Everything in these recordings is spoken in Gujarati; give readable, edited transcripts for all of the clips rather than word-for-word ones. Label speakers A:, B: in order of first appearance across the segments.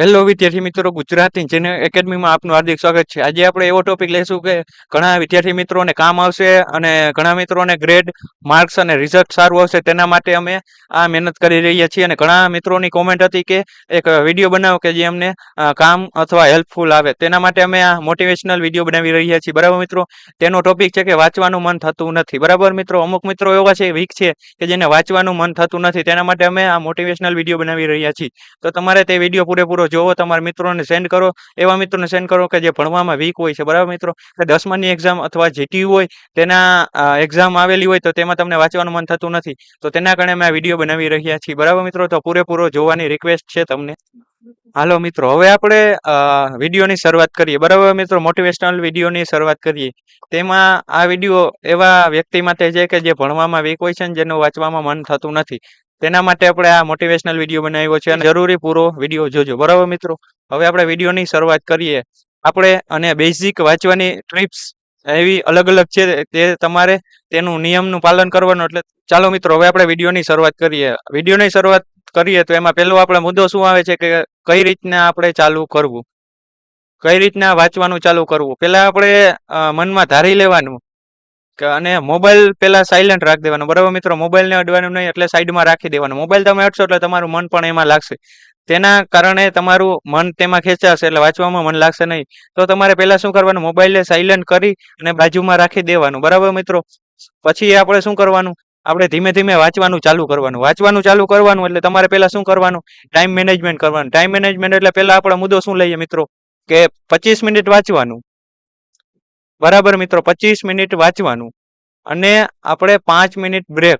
A: હેલો વિદ્યાર્થી મિત્રો, ગુજરાતી જેને એકેડમીમાં આપનું હાર્દિક સ્વાગત છે. આજે આપણે એવો ટોપિક લઈશું કે ઘણા વિદ્યાર્થી મિત્રોને કામ આવશે અને ઘણા મિત્રોને ગ્રેડ, માર્ક્સ અને રિઝલ્ટ સારું આવશે. તેના માટે અમે આ મહેનત કરી રહ્યા છીએ અને ઘણા મિત્રોની કોમેન્ટ હતી કે એક વિડીયો બનાવો કે જે અમને કામ અથવા હેલ્પફુલ આવે. તેના માટે અમે આ મોટિવેશનલ વિડીયો બનાવી રહ્યા છીએ. બરાબર મિત્રો, તેનો ટોપિક છે કે વાંચવાનું મન થતું નથી. બરાબર મિત્રો, અમુક મિત્રો એવા છે વીક છે કે જેને વાંચવાનું મન થતું નથી. તેના માટે અમે આ મોટિવેશનલ વિડીયો બનાવી રહ્યા છીએ. તો તમારે તે વિડીયો પૂરેપૂરો જોવો, તમારા મિત્રોને સેન્ડ કરો, એવા મિત્રોને સેન્ડ કરો કે જે ભણવામાં વીક હોય છે. બરાબર મિત્રો, કે 10માની એક્ઝામ અથવા જીટીયુ હોય તેના એક્ઝામ આવેલી હોય તો તેમાં તમને વાંચવાનું મન થતું નથી, તો તેના કારણે અમે આ વિડીયો બનાવી રહ્યા છીએ. બરાબર મિત્રો, તો પૂરેપૂરો જોવાની રિક્વેસ્ટ છે તમને. હાલો મિત્રો, હવે આપણે વિડીયોની શરૂઆત કરીએ. બરાબર મિત્રો, મોટિવેશનલ વિડીયોની શરૂઆત કરીએ. તેમાં આ વિડીયો એવા વ્યક્તિ માટે છે કે જે ભણવામાં વીક હોય છે અને જેનું વાંચવામાં મન થતું નથી. તેના માટે આપણે આ મોટિવેશનલ વિડીયો બનાવ્યો છે અને જરૂરી પૂરો વિડીયો જોજો. બરાબર મિત્રો, હવે આપણે વિડીયોની શરૂઆત કરીએ. આપણે અને બેઝિક વાંચવાની ટ્રિપ્સ એવી અલગ અલગ છે, તે તમારે તેનું નિયમનું પાલન કરવાનું. એટલે ચાલો મિત્રો, હવે આપણે વિડીયોની શરૂઆત કરીએ. વિડીયોની શરૂઆત કરીએ તો એમાં પહેલો આપણો મુદ્દો શું આવે છે કે કઈ રીતના આપણે ચાલુ કરવું, કઈ રીતના વાંચવાનું ચાલુ કરવું. પહેલા આપણે મનમાં ધારી લેવાનું અને મોબાઈલ પહેલા સાયલેન્ટ રાખી દેવાનો. બરાબર મિત્રો, મોબાઈલને અડવાનું નહીં, એટલે સાઈડમાં રાખી દેવાનો. મોબાઈલ તમે અડશો એટલે તમારું મન પણ એમાં લાગશે. તેના કારણે તમારું મન તેમાં ખેંચાશે, એટલે વાંચવામાં મન લાગશે નહીં. તો તમારે પહેલા શું કરવાનું, મોબાઈલને સાયલેન્ટ કરી અને બાજુમાં રાખી દેવાનું. બરાબર મિત્રો, પછી આપણે શું કરવાનું, આપણે ધીમે ધીમે વાંચવાનું ચાલુ કરવાનું. વાંચવાનું ચાલુ કરવાનું એટલે તમારે પહેલા શું કરવાનું, ટાઈમ મેનેજમેન્ટ કરવાનું. ટાઈમ મેનેજમેન્ટ એટલે પહેલા આપણો મુદ્દો શું લઈએ મિત્રો, કે 25 મિનિટ વાંચવાનું. બરાબર મિત્રો, 25 મિનિટ વાંચવાનું અને આપણે 5 મિનિટ બ્રેક.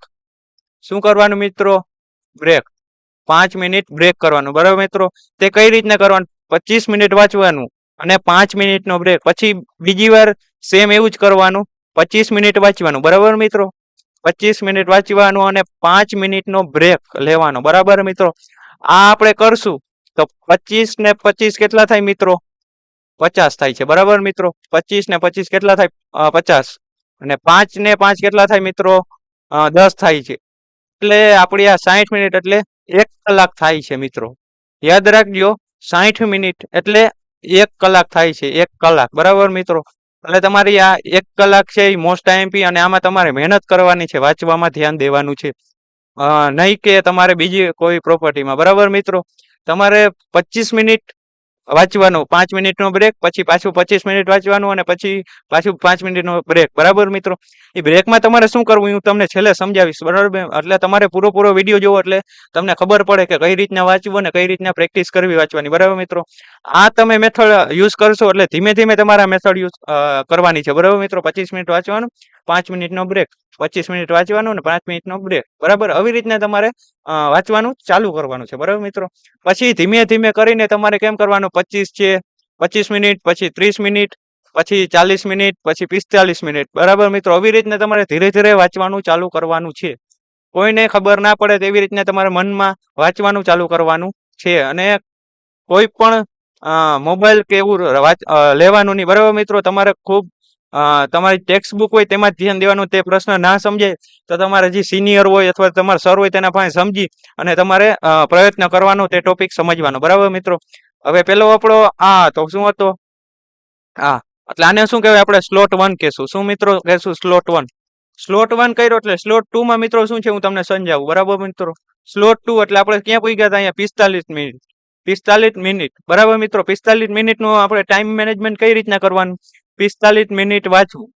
A: શું કરવાનું મિત્રો, બ્રેક. 5 મિનિટ બ્રેક કરવાનું. બરાબર મિત્રો, તે કઈ રીતના કરવાનું, 25 મિનિટ વાંચવાનું અને 5 મિનિટનો બ્રેક. પછી બીજી વાર સેમ એવું જ કરવાનું, 25 મિનિટ વાંચવાનું. બરાબર મિત્રો, 25 મિનિટ વાંચવાનું અને 5 મિનિટનો બ્રેક લેવાનો. બરાબર મિત્રો, આ આપણે કરશું તો 25 ને 25 કેટલા થાય મિત્રો, 50 થાય છે. બરાબર મિત્રો, 25 ને 25 કેટલા થાય, 50. અને 5 ને 5 કેટલા થાય મિત્રો, 10 થાય છે. એટલે આપણી આ 60 મિનિટ એટલે 1 કલાક થાય છે મિત્રો. યાદ રાખજો, 60 મિનિટ એટલે 1 કલાક થાય છે. 1 કલાક. બરાબર મિત્રો, એટલે તમારી આ 1 કલાક છે એ મોસ્ટ આઈએમપી, અને આમાં તમારે મહેનત કરવાની છે, વાંચવામાં ધ્યાન દેવાનું છે, નહીં કે તમારે બીજી કોઈ પ્રોપર્ટીમાં. બરાબર મિત્રો, તમારે 25 મિનિટ વાંચવાનું, 5 મિનિટનો બ્રેક, પછી પાછું 25 મિનિટ વાંચવાનું અને પછી પાછું 5 મિનિટનો બ્રેક. બરાબર મિત્રો, એ બ્રેકમાં તમારે શું કરવું હું તમને છેલ્લે સમજાવીશ. બરાબર, એટલે તમારે પૂરો વિડીયો જોવો એટલે તમને ખબર પડે કે કઈ રીતના વાંચવું અને કઈ રીતના પ્રેક્ટિસ કરવી વાંચવાની. બરાબર મિત્રો, આ તમે મેથડ યુઝ કરશો એટલે ધીમે ધીમે તમારા મેથડ યુઝ કરવાની છે. બરાબર મિત્રો, 25 મિનિટ વાંચવાનું, 5 મિનિટનો બ્રેક, 25 મિનિટ વાંચવાનું અને 5 મિનિટનો બ્રેક. બરાબર, આવી રીતના તમારે વાંચવાનું ચાલુ કરવાનું છે. બરાબર મિત્રો, પછી ધીમે ધીમે કરીને તમારે કેમ કરવાનું, 25 છે, 25 મિનિટ, પછી 30 મિનિટ, પછી 40 મિનિટ, પછી 45 મિનિટ. બરાબર મિત્રો, આવી રીતના તમારે ધીરે ધીરે વાંચવાનું ચાલુ કરવાનું છે. કોઈને ખબર ના પડે તેવી રીતના તમારે મનમાં વાંચવાનું ચાલુ કરવાનું છે. અને કોઈ પણ મોબાઈલ કે એવું લેવાનું નહીં. બરાબર મિત્રો, તમારે ખૂબ તમારી ટેક્સ્ટ બુક હોય તેમાં ધ્યાન દેવાનું. તે પ્રશ્ન ના સમજાય તો તમારે જે સિનિયર હોય અથવા તમારા સર હોય તેના પાસે સમજી અને તમારે પ્રયત્ન કરવાનો, તે ટોપિક સમજવાનો. બરાબર મિત્રો, હવે પેલો આપણો તો શું હતો, એટલે આને શું કહેવાય, આપણે સ્લોટ 1 કહેશું. શું મિત્રો કહેશું, સ્લોટ 1. સ્લોટ 1 કર્યો એટલે સ્લોટ 2 માં મિત્રો શું છે હું તમને સમજાવું. બરાબર મિત્રો, સ્લોટ 2 એટલે આપણે ક્યાં પૂગ્યા હતા, અહીંયા 45 મિનિટ. 45 મિનિટ. બરાબર મિત્રો, 45 મિનિટનું આપણે ટાઈમ મેનેજમેન્ટ કઈ રીતના કરવાનું, 45 મિનિટ વાંચવું.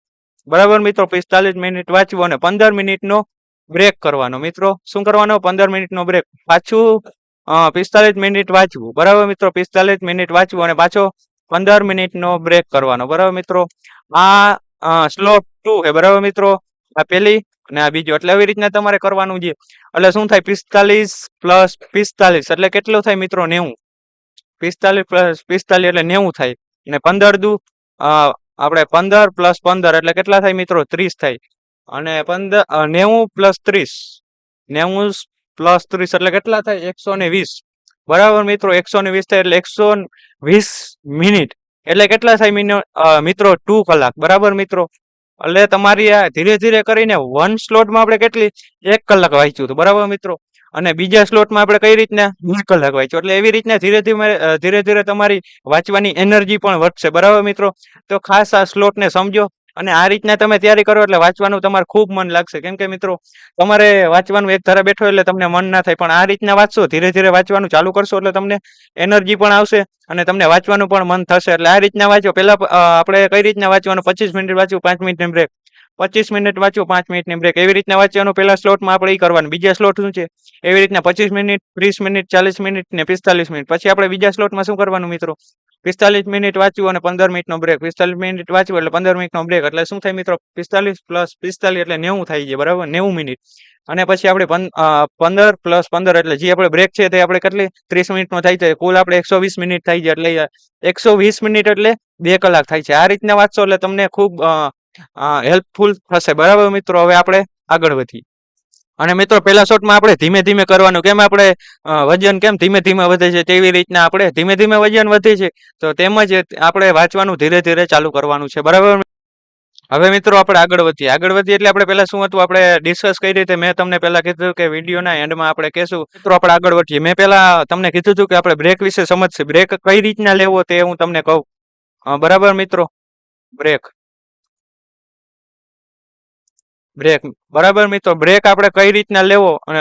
A: બરાબર મિત્રો, 45 મિનિટ વાંચવું અને 15 મિનિટનો બ્રેક કરવાનો. મિત્રો શું કરવાનો, 15 મિનિટનો બ્રેક. પાછું 45 મિનિટ વાંચવું. બરાબર મિત્રો, 45 મિનિટ વાંચવું અને પાછો 15 મિનિટનો બ્રેક કરવાનો. બરાબર મિત્રો, આ સ્લોટ 2 છે. બરાબર મિત્રો, આ પહેલી અને આ બીજો. એટલે આવી રીતના તમારે કરવાનું છે. એટલે શું થાય, 45 પ્લસ 45 એટલે કેટલું થાય મિત્રો, 90. 45 પ્લસ 45 એટલે 90 થાય. અને 15 દુ આપણે 15 પ્લસ 15 એટલે કેટલા થાય મિત્રો, 30 થાય. અને 90 પ્લસ 30, 90 પ્લસ 30 એટલે કેટલા થાય, 120. બરાબર મિત્રો, 120 થાય એટલે 120 મિનિટ એટલે કેટલા થાય મિત્રો, 2 કલાક. બરાબર મિત્રો, એટલે તમારી આ ધીરે ધીરે કરીને 1 સ્લોટમાં આપણે કેટલી, 1 કલાક વાંચ્યું હતું. બરાબર મિત્રો, અને બીજા સ્લોટમાં આપણે કઈ રીતના 2 કલાક વાંચ્યું. એટલે એવી રીતના ધીરે ધીરે તમારી વાંચવાની એનર્જી પણ વધશે. બરાબર મિત્રો? તો ખાસ આ સ્લોટને સમજો અને આ રીતના તમે તૈયારી કરો એટલે વાંચવાનું તમારે ખૂબ મન લાગશે. કેમ કે મિત્રો તમારે વાંચવાનું એક ધારા બેઠો એટલે તમને મન ના થાય, પણ આ રીતના વાંચશો, ધીરે ધીરે વાંચવાનું ચાલુ કરશો એટલે તમને એનર્જી પણ આવશે અને તમને વાંચવાનું પણ મન થશે. એટલે આ રીતના વાંચો. પહેલા આપણે કઈ રીતના વાંચવાનું, 25 મિનિટ વાંચવું, 5 મિનિટની બ્રેક, 25 મિનિટ વાંચવું, 5 મિનિટની બ્રેક, એવી રીતના વાંચવાનું. પહેલા સ્લોટમાં આપણે એ કરવાનું. બીજા સ્લોટ શું છે એવી રીતના 25 મિનિટ, 30 મિનિટ, 40 મિનિટ ને 45 મિનિટ. પછી આપણે બીજા સ્લોટમાં શું કરવાનું મિત્રો, 45 મિનિટ વાંચવું અને 15 મિનિટનો બ્રેક. 45 મિનિટ વાંચવું એટલે 15 મિનિટનો બ્રેક. એટલે શું થાય મિત્રો, 45 + 45 એટલે 90 થાય છે. બરાબર? 90 મિનિટ. અને પછી આપણે 15 + 15 એટલે જે આપણે બ્રેક છે તે આપણે કેટલી 30 મિનિટનો થાય છે. કુલ આપણે 120 મિનિટ થાય છે. એટલે 120 મિનિટ એટલે 2 કલાક થાય છે. આ રીતના વાંચશો એટલે તમને ખૂબ હેલ્પફુલ થશે. બરાબર મિત્રો? હવે આપણે આગળ વધીએ. અને મિત્રો પહેલા શોટમાં આપણે ધીમે ધીમે કરવાનું. કેમ આપણે વજન કેમ ધીમે ધીમે વધે છે તેવી રીતના આપણે ધીમે ધીમે વજન વધે છે, તો તેમજ આપણે વાંચવાનું ધીરે ધીરે ચાલુ કરવાનું છે. બરાબર? હવે મિત્રો આપણે આગળ વધીએ એટલે આપણે પહેલા શું હતું આપણે ડિસ્કસ કરી રીતે. મેં તમને પહેલા કીધું કે વિડીયોના એન્ડમાં આપણે કહેશું. મિત્રો આપણે આગળ વધીએ. મેં પહેલા તમને કીધું હતું કે આપણે બ્રેક વિશે સમજશે. બ્રેક કઈ રીતના લેવો તે હું તમને કહું. બરાબર મિત્રો? બ્રેક બરાબર મિત્રો, બ્રેક આપણે કઈ રીતના લેવો અને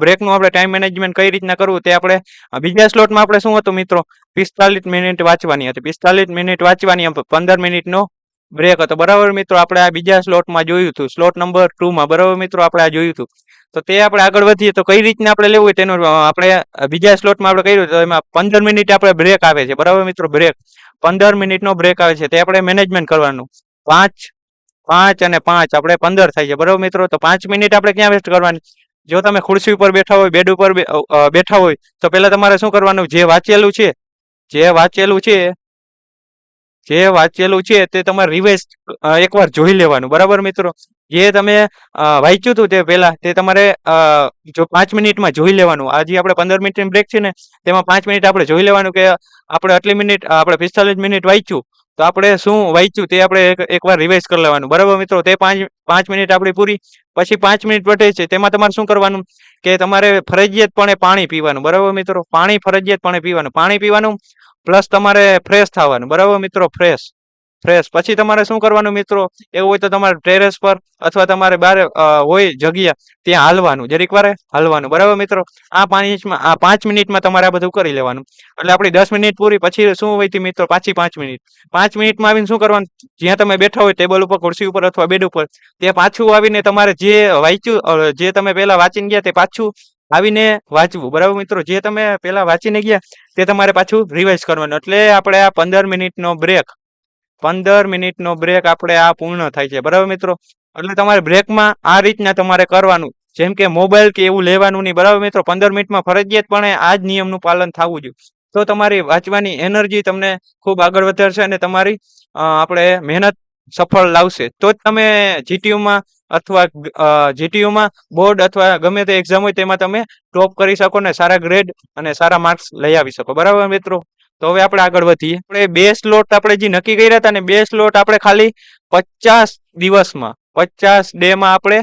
A: બ્રેકનું આપણે ટાઈમ મેનેજમેન્ટ કઈ રીતના કરવું તે આપણે બીજા સ્લોટમાં આપણે શું હતું મિત્રો, 45 મિનિટ વાંચવાની હતી. 45 મિનિટ વાંચવાની, 15 મિનિટનો બ્રેક હતો. બરાબર મિત્રો? આપણે આ બીજા સ્લોટમાં જોયું હતું, સ્લોટ નંબર 2માં. બરાબર મિત્રો? આપણે આ જોયું હતું. તો તે આપણે આગળ વધીએ તો કઈ રીતના આપણે લેવું હોય તેનું આપણે બીજા સ્લોટમાં આપણે કર્યું. તો એમાં 15 મિનિટ આપણે બ્રેક આવે છે. બરાબર મિત્રો? બ્રેક 15 મિનિટનો બ્રેક આવે છે. તે આપણે મેનેજમેન્ટ કરવાનું. 5 અને 5 આપણે 15 થાય છે. બરાબર મિત્રો? તો 5 મિનિટ આપણે ક્યાં વેસ્ટ કરવાની? જો તમે ખુરશી ઉપર બેઠા હોય, બેડ ઉપર બેઠા હોય, તો પહેલા તમારે શું કરવાનું, જે વાંચેલું છે તે તમારે રિવાઇઝ એકવાર જોઈ લેવાનું. બરાબર મિત્રો? જે તમે વાંચ્યું હતું તે પહેલા તે તમારે જો 5 મિનિટમાં જોઈ લેવાનું. આજે આપણે 15 મિનિટની બ્રેક છે ને, તેમાં 5 મિનિટ આપણે જોઈ લેવાનું કે આપણે આટલી મિનિટ, આપણે 45 મિનિટ વાંચ્યું, તો આપણે શું વાંચ્યું તે આપણે એકવાર રિવાઇઝ કરી લેવાનું. બરાબર મિત્રો? તે 5 મિનિટ આપણી પૂરી. પછી 5 મિનિટ વધે છે, તેમાં તમારે શું કરવાનું કે તમારે ફરજિયાતપણે પાણી પીવાનું. બરાબર મિત્રો? ફરજિયાતપણે પીવાનું. પાણી પીવાનું પ્લસ તમારે ફ્રેશ થવાનું. બરાબર મિત્રો? ફ્રેશ. પછી તમારે શું કરવાનું મિત્રો, એવું હોય તો તમારે ટેરેસ પર અથવા તમારે બહાર હોય જગ્યા, ત્યાં હાલવાનું, જરીક વારે હાલવાનું. બરાબર મિત્રો? આ 5 મિનિટમાં તમારે આ બધું કરી લેવાનું. એટલે આપણી 10 મિનિટ પૂરી. પછી શું હોય મિત્રો, પાછી 5 મિનિટ. 5 મિનિટમાં આવીને શું કરવાનું, જ્યાં તમે બેઠા હોય ટેબલ ઉપર, ખુરશી ઉપર અથવા બેડ ઉપર, ત્યાં પાછું આવીને તમારે જે વાંચ્યું, જે તમે પહેલા વાંચીને ગયા તે પાછું આવીને વાંચવું. બરાબર મિત્રો? જે તમે પહેલા વાંચીને ગયા તે તમારે પાછું રિવાઇઝ કરવાનું. એટલે આપણે આ 15 મિનિટનો બ્રેક, 15 મિનિટનો બ્રેક આપણે આ પૂર્ણ થાય છે. બરાબર મિત્રો? એટલે તમારે બ્રેકમાં આ રીતના તમારે કરવાનું. જેમ કે મોબાઈલ કે એવું લેવાનું નહીં. બરાબર મિત્રો? 15 મિનિટમાં ફરજિયાતપણે આ જ નિયમનું પાલન થવું જોઈએ. તો તમારી વાંચવાની એનર્જી તમને ખૂબ આગળ વધારશે અને તમારી આપણે મહેનત સફળ લાવશે. તો જ તમે જીટીયુમાં અથવા જીટીયુમાં બોર્ડ અથવા ગમે તે એક્ઝામ હોય તેમાં તમે ટોપ કરી શકો ને સારા ગ્રેડ અને સારા માર્ક્સ લઈ આવી શકો. બરાબર મિત્રો? તો હવે આપણે આગળ વધીએ. આપણે 2 સ્લોટ આપણે જે નક્કી કર્યા હતા ને, 2 સ્લોટ આપણે ખાલી 50 દિવસમાં, 50 ડેમાં આપણે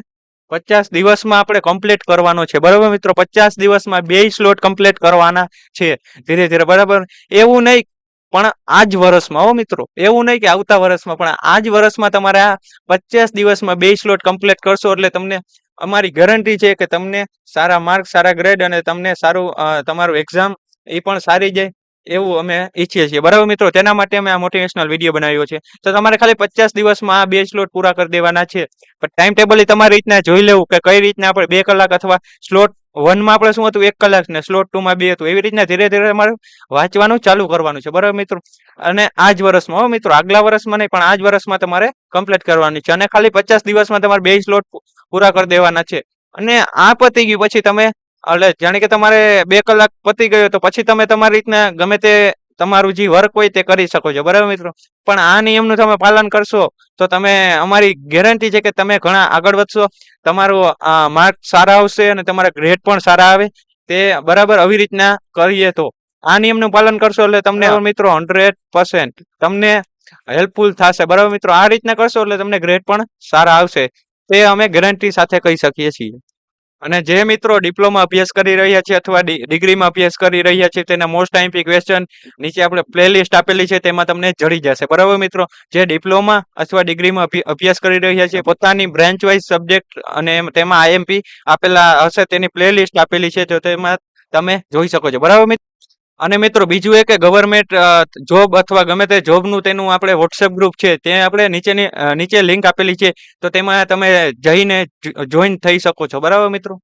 A: 50 દિવસમાં આપણે કમ્પ્લીટ કરવાનો છે. બરાબર મિત્રો? 50 દિવસમાં 2 સ્લોટ કમ્પ્લીટ કરવાના છે ધીરે ધીરે. બરાબર? એવું નહીં પણ આ જ વર્ષમાં, હો મિત્રો, એવું નહીં કે આવતા વર્ષમાં, પણ આ જ વર્ષમાં તમારે આ 50 દિવસમાં 2 સ્લોટ કમ્પ્લીટ કરશો એટલે તમને અમારી ગેરંટી છે કે તમને સારા માર્ક, સારા ગ્રેડ અને તમને સારું તમારું એક્ઝામ એ પણ સારી જાય એવું અમે ઈચ્છીએ છીએ. બરાબર મિત્રો? તેના માટે અમે આ મોટિવેશનલ વિડીયો બનાવ્યો છે. તો તમારે ખાલી 50 દિવસમાં આ 2 સ્લોટ પૂરા કરી દેવાના છે. પણ ટાઈમ ટેબલ એ તમારી રીતના જોઈ લેવું કે કઈ રીતના આપણે 2 કલાક અથવા સ્લોટ 1માં આપણે શું હતું 1 કલાક ને સ્લોટ 2માં 2 હતું. એવી રીતના ધીરે ધીરે તમારે વાંચવાનું ચાલુ કરવાનું છે. બરાબર મિત્રો? અને આ જ વર્ષમાં, હો મિત્રો, આગલા વર્ષમાં નહીં પણ આ જ વર્ષમાં તમારે કમ્પ્લીટ કરવાની છે. અને ખાલી 50 દિવસમાં તમારે 2 સ્લોટ પૂરા કરી દેવાના છે. અને આ પતી ગયું પછી તમે, એટલે જાણે કે તમારે 2 કલાક પતી ગયો તો પછી તમે તમારી રીતના ગમે તે તમારું જે વર્ક હોય તે કરી શકો છો. બરાબર મિત્રો? પણ આ નિયમનું તમે પાલન કરશો તો તમે, અમારી ગેરંટી છે કે તમે ઘણા આગળ વધશો, તમારું માર્ક સારા આવશે અને તમારા ગ્રેડ પણ સારા આવે. તે બરાબર આવી રીતના કરીએ તો આ નિયમનું પાલન કરશો એટલે તમને મિત્રો 100% તમને હેલ્પફુલ થશે. બરાબર મિત્રો? આ રીતના કરશો એટલે તમને ગ્રેડ પણ સારા આવશે. તે અમે ગેરંટી સાથે કહી શકીએ છીએ. અને જે મિત્રો ડિપ્લોમા અભ્યાસ કરી રહ્યા છે અથવા ડિગ્રીમાં અભ્યાસ કરી રહ્યા છે તેના મોસ્ટ આઈએમપી ક્વેશ્ચન નીચે આપણે પ્લેલિસ્ટ આપેલી છે તેમાં તમને જડી જશે. બરાબર મિત્રો, જે ડિપ્લોમા અથવા ડિગ્રીમાં અભ્યાસ કરી રહ્યા છે પોતાની બ્રાન્ચ વાઇઝ સબ્જેક્ટ અને તેમાં આઈએમપી આપેલા હશે તેની પ્લેલિસ્ટ આપેલી છે, તો તેમાં તમે જોઈ શકો છો. બરાબર મિત્રો. અને મિત્રો બીજું એ કે ગવર્મેન્ટ જોબ અથવા ગમે તે જોબનું તેનું આપણે વોટ્સએપ ગ્રુપ છે, ત્યાં આપણે નીચે લિંક આપેલી છે, તો તેમાં તમે જઈને જોઈન થઈ શકો છો. બરાબર મિત્રો.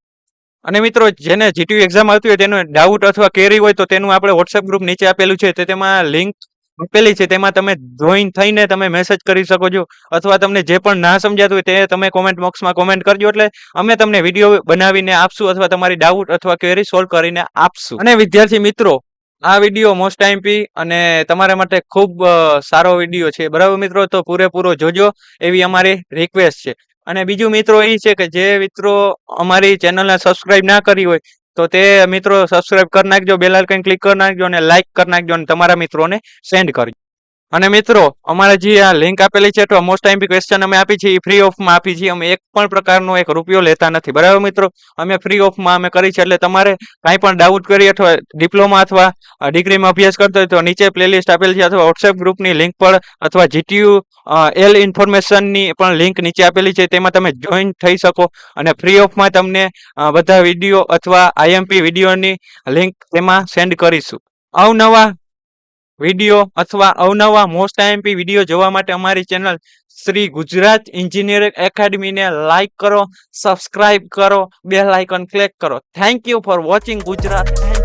A: અને મિત્રો જેને જીટીયુ એક્ઝામ આવતી હોય તેનો ડાઉટ અથવા ક્વેરી હોય તો તેનું આપણે વોટ્સએપ ગ્રુપ નીચે આપેલું છે, તો તેમાં લિંક આપેલી છે, તેમાં તમે જોઈન થઈને તમે મેસેજ કરી શકો છો, અથવા તમને જે પણ ના સમજાતું હોય તે તમે કોમેન્ટ બોક્સમાં કોમેન્ટ કરજો, એટલે અમે તમને વિડીયો બનાવીને આપશું અથવા તમારી ડાઉટ અથવા ક્વેરી સોલ્વ કરીને આપશું. અને વિદ્યાર્થી મિત્રો, આ વિડીયો મોસ્ટ આઈએમપી અને તમારા માટે ખૂબ સારો વિડીયો છે. બરાબર મિત્રો, તો પૂરેપૂરો જોજો એવી અમારી રિક્વેસ્ટ છે. અને બીજું મિત્રો એ છે કે જે મિત્રો અમારી ચેનલને સબસ્ક્રાઇબ ના કરી હોય તો તે મિત્રો સબસ્ક્રાઇબ કરી નાખજો, બેલ આઇકન ક્લિક કરી નાખજો અને લાઈક કરી નાખજો અને તમારા મિત્રોને સેન્ડ કરજો. અને મિત્રો અમારે જે આ લિંક આપેલી છે અથવા મોસ્ટ આઈએમપી ક્વેશ્ચન અમે આપી છે એ ફ્રી ઓફમાં આપી છે. અમે એક પણ પ્રકારનો એક રૂપિયો લેતા નથી. બરાબર મિત્રો, અમે ફ્રી ઓફમાં અમે કરી છે, એટલે તમારે કાંઈ પણ ડાઉટ કરી અથવા ડિપ્લોમા અથવા ડિગ્રીમાં અભ્યાસ કરતો હોય તો નીચે પ્લેલિસ્ટ આપેલી છે, અથવા વોટ્સએપ ગ્રુપની લિંક પણ અથવા જીટીયુ એલ ઇન્ફોર્મેશનની પણ લિંક નીચે આપેલી છે, તેમાં તમે જોઈન થઈ શકો અને ફ્રી ઓફમાં તમને બધા વિડીયો અથવા આઈએમપી વિડીયોની લિંક તેમાં સેન્ડ કરીશું. અવનવા વિડીયો અથવા અવનવા મોસ્ટ આઈએમપી વિડીયો જોવા માટે અમારી ચેનલ શ્રી ગુજરાત એન્જિનિયરિંગ એકેડમીને લાઈક કરો, સબસ્ક્રાઇબ કરો, બેલ આઇકન ક્લિક કરો. Thank you for watching Gujarat.